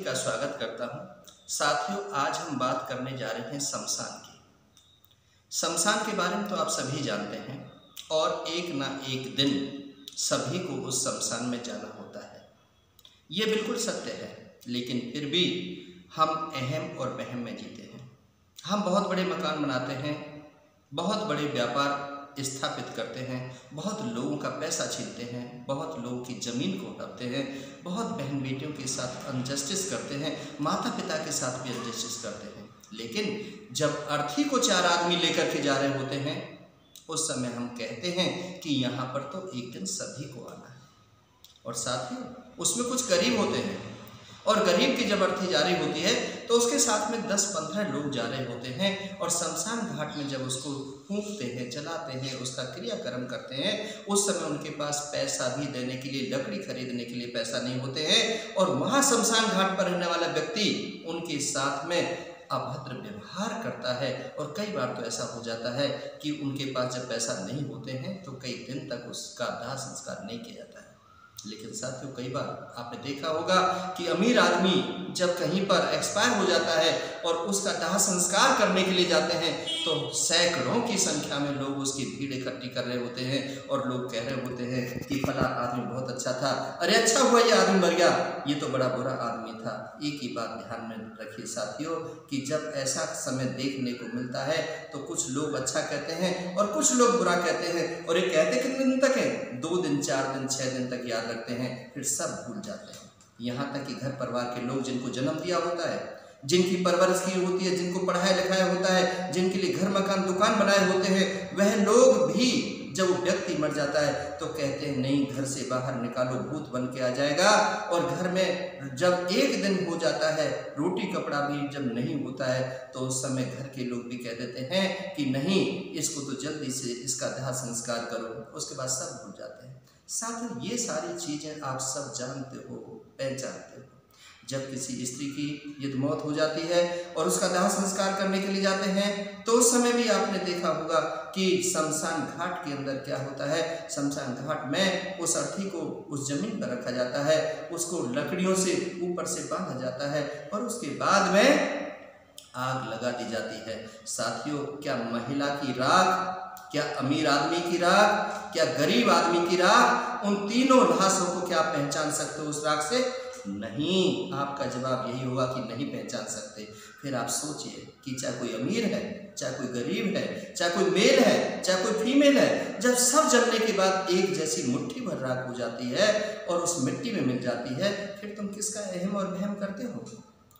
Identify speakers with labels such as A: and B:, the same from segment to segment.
A: का स्वागत करता हूं। साथियों, आज हम बात करने जा रहे हैं शमशान की। शमशान के बारे में तो आप सभी जानते हैं और एक ना एक दिन सभी को उस शमशान में जाना होता है। ये बिल्कुल सत्य है, लेकिन फिर भी हम अहम और वहम में जीते हैं। हम बहुत बड़े मकान बनाते हैं, बहुत बड़े व्यापार स्थापित करते हैं, बहुत लोगों का पैसा छीनते हैं, बहुत लोगों की ज़मीन को हड़पते हैं, बहुत बहन बेटियों के साथ अनजस्टिस करते हैं, माता पिता के साथ भी अनजस्टिस करते हैं। लेकिन जब अर्थी को 4 आदमी लेकर के जा रहे होते हैं, उस समय हम कहते हैं कि यहाँ पर तो एक दिन सभी को आना है। और साथियों, उसमें कुछ गरीब होते हैं और गरीब की जब अर्थी जारी होती है तो उसके साथ में 10-15 लोग जा रहे होते हैं और शमशान घाट में जब उसको फूंकते हैं, जलाते हैं, उसका क्रियाक्रम करते हैं, उस समय उनके पास पैसा भी देने के लिए, लकड़ी खरीदने के लिए पैसा नहीं होते हैं। और वहाँ शमशान घाट पर रहने वाला व्यक्ति उनके साथ में अभद्र व्यवहार करता है। और कई बार तो ऐसा हो जाता है कि उनके पास जब पैसा नहीं होते हैं तो कई दिन तक उसका दाह संस्कार नहीं किया जाता है। लेकिन साथियों, कई बार आपने देखा होगा कि अमीर आदमी जब कहीं पर एक्सपायर हो जाता है और उसका दाह संस्कार करने के लिए जाते हैं तो सैकड़ों की संख्या में लोग उसकी भीड़ इकट्ठी कर रहे होते हैं और लोग कह रहे होते हैं कि फला आदमी बहुत अच्छा था, अरे अच्छा हुआ ये आदमी मर गया, ये तो बड़ा बुरा आदमी था। एक ही बात ध्यान में रखिए साथियों कि जब ऐसा समय देखने को मिलता है तो कुछ लोग अच्छा कहते हैं और कुछ लोग बुरा कहते हैं। और ये कहते कितने दिन तक है? 2 दिन, 4 दिन, 6 दिन तक याद रखते हैं, फिर सब भूल जाते हैं। यहाँ तक कि घर परिवार के लोग जिनको जन्म दिया होता है, जिनकी परवरिश की होती है, जिनको पढ़ाया लिखाया होता है, जिनके लिए घर मकान दुकान बनाए होते हैं, वह लोग भी जब वो व्यक्ति मर जाता है तो कहते हैं नहीं, घर से बाहर निकालो, भूत बन के आ जाएगा। और घर में जब एक दिन हो जाता है, रोटी कपड़ा भी जब नहीं होता है तो उस समय घर के लोग भी कह देते हैं कि नहीं, इसको तो जल्दी से इसका दाह संस्कार करो। उसके बाद सब भूल जाते हैं। साथियों, ये सारी चीज़ें आप सब जानते हो, पहचानते हो। जब किसी स्त्री की यदि मौत हो जाती है और उसका दाह संस्कार करने के लिए जाते हैं तो उस समय भी आपने देखा होगा कि शमशान घाट के अंदर क्या होता है। शमशान घाट में उस अर्थी को उस जमीन पर रखा जाता है, उसको लकड़ियों से ऊपर से बांधा जाता है और उसके बाद में आग लगा दी जाती है। साथियों, क्या महिला की राख, क्या अमीर आदमी की राख, क्या गरीब आदमी की राख, उन तीनों लाशों को क्या आप पहचान सकते हो उस राख से? नहीं। आपका जवाब यही होगा कि नहीं पहचान सकते। फिर आप सोचिए कि चाहे कोई अमीर है, चाहे कोई गरीब है, चाहे कोई मेल है, चाहे कोई फीमेल है, जब सब जलने के बाद एक जैसी मुट्ठी भर राख हो जाती है और उस मिट्टी में मिल जाती है, फिर तुम किसका अहम और वहम करते हो?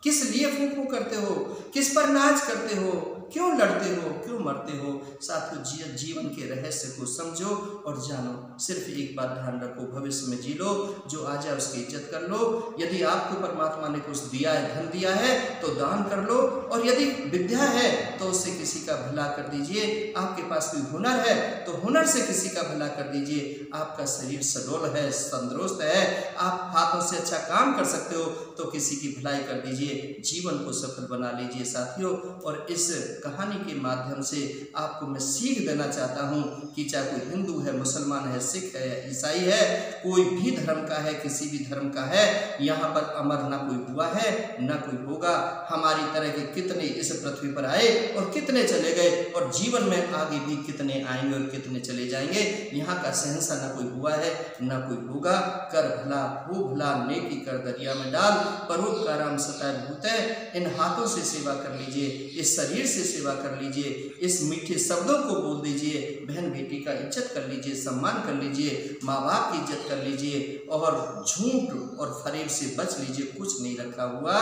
A: किस लिए फूंफू करते हो? किस पर नाच करते हो? क्यों लड़ते हो? क्यों मरते हो? साथियों, जीवन के रहस्य को समझो और जानो। सिर्फ एक बात ध्यान रखो, भविष्य में जी लो, जो आ जाए उसकी इज्जत कर लो। यदि आपको परमात्मा ने कुछ दिया है, धन दिया है, तो दान कर लो। और यदि विद्या है तो उससे किसी का भला कर दीजिए। आपके पास कोई हुनर है तो हुनर से किसी का भला कर दीजिए। आपका शरीर सडोल है, तंदुरुस्त है, आप हाथों से अच्छा काम कर सकते हो तो किसी की भलाई कर दीजिए, जीवन को सफल बना लीजिए साथियों। और इस कहानी के माध्यम से आपको मैं सीख देना चाहता हूँ कि चाहे कोई हिंदू है, मुसलमान है, सिख है या ईसाई है, कोई भी धर्म का है, किसी भी धर्म का है, यहाँ पर अमर ना कोई हुआ है ना कोई होगा। हमारी तरह के कितने इस पृथ्वी पर आए और कितने चले गए, और जीवन में आगे भी कितने आएंगे और कितने चले जाएंगे। यहाँ का शहंशाह ना कोई हुआ है ना कोई होगा। कर भला हो भला, नेकी कर दरिया में डाल, परोपकार सताए भूत है। इन हाथों से सेवा कर लीजिए, इस शरीर से सेवा कर लीजिए, इस मीठे शब्दों को बोल दीजिए, बहन बेटी का इज्जत कर लीजिए, सम्मान कर लीजिए, माँ बाप की इज्जत कर लीजिए और झूठ और फरेब से बच लीजिए। कुछ नहीं रखा हुआ।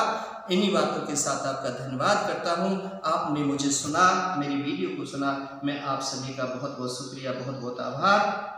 A: इन्हीं बातों के साथ आपका धन्यवाद करता हूँ। आपने मुझे सुना, मेरी वीडियो को सुना। मैं आप सभी का बहुत बहुत शुक्रिया, बहुत बहुत आभार।